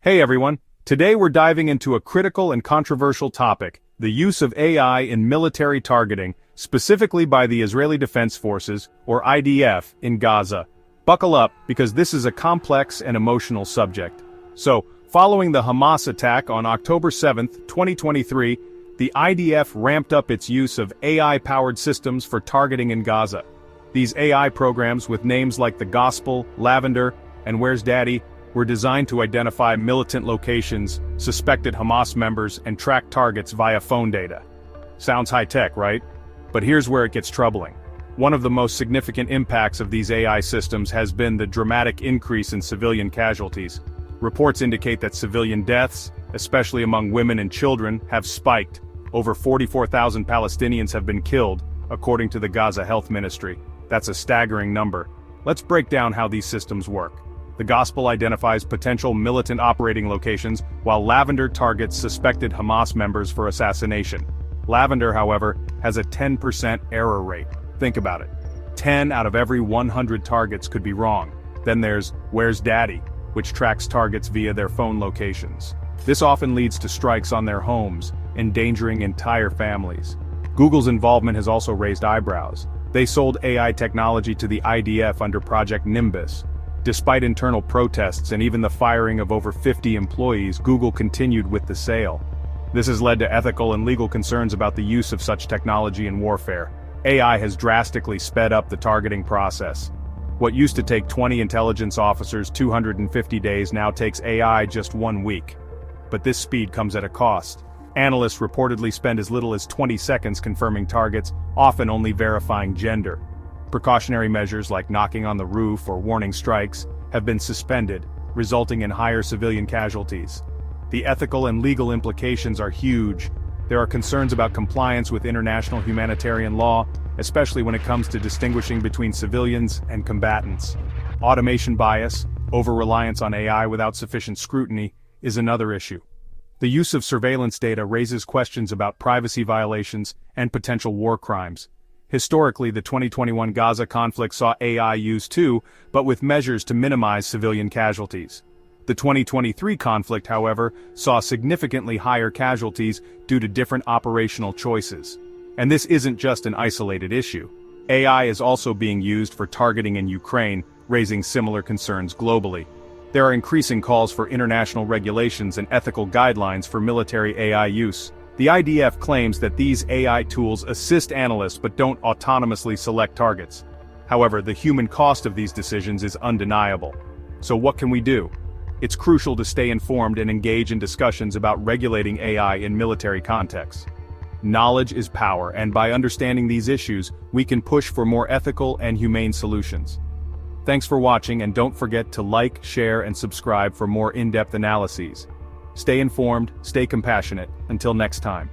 Hey everyone, today we're diving into a critical and controversial topic, the use of AI in military targeting, specifically by the Israeli Defense Forces, or IDF, in Gaza. Buckle up, because this is a complex and emotional subject. So, following the Hamas attack on October 7, 2023, the IDF ramped up its use of AI-powered systems for targeting in Gaza. These AI programs with names like the Gospel, Lavender, and Where's Daddy were designed to identify militant locations, suspected Hamas members, and track targets via phone data. Sounds high-tech, right? But here's where it gets troubling. One of the most significant impacts of these AI systems has been the dramatic increase in civilian casualties. Reports indicate that civilian deaths, especially among women and children, have spiked. Over 44,000 Palestinians have been killed, according to the Gaza Health Ministry. That's a staggering number. Let's break down how these systems work. The Gospel identifies potential militant operating locations, while Lavender targets suspected Hamas members for assassination. Lavender, however, has a 10% error rate. Think about it. 10 out of every 100 targets could be wrong. Then there's Where's Daddy, which tracks targets via their phone locations. This often leads to strikes on their homes, endangering entire families. Google's involvement has also raised eyebrows. They sold AI technology to the IDF under Project Nimbus. Despite internal protests and even the firing of over 50 employees, Google continued with the sale. This has led to ethical and legal concerns about the use of such technology in warfare. AI has drastically sped up the targeting process. What used to take 20 intelligence officers 250 days now takes AI just 1 week. But this speed comes at a cost. Analysts reportedly spend as little as 20 seconds confirming targets, often only verifying gender. Precautionary measures like knocking on the roof or warning strikes have been suspended, resulting in higher civilian casualties. The ethical and legal implications are huge. There are concerns about compliance with international humanitarian law, especially when it comes to distinguishing between civilians and combatants. Automation bias, over-reliance on AI without sufficient scrutiny, is another issue. The use of surveillance data raises questions about privacy violations and potential war crimes. Historically, the 2021 Gaza conflict saw AI used too, but with measures to minimize civilian casualties. The 2023 conflict, however, saw significantly higher casualties due to different operational choices. And this isn't just an isolated issue. AI is also being used for targeting in Ukraine, raising similar concerns globally. There are increasing calls for international regulations and ethical guidelines for military AI use. The IDF claims that these AI tools assist analysts but don't autonomously select targets. However, the human cost of these decisions is undeniable. So what can we do? It's crucial to stay informed and engage in discussions about regulating AI in military contexts. Knowledge is power, and by understanding these issues, we can push for more ethical and humane solutions. Thanks for watching, and don't forget to like, share, and subscribe for more in-depth analyses. Stay informed, stay compassionate. Until next time.